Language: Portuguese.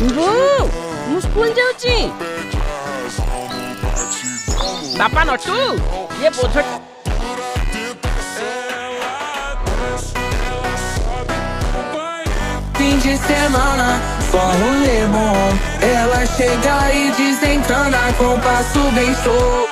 ମୁସ୍କୁଲ ଯାଉଛି ବାପା ନଟୁ ଇଏ ବୋଝ Fim de semana, só rolê bom. Ela chega e desencana com passo bem show.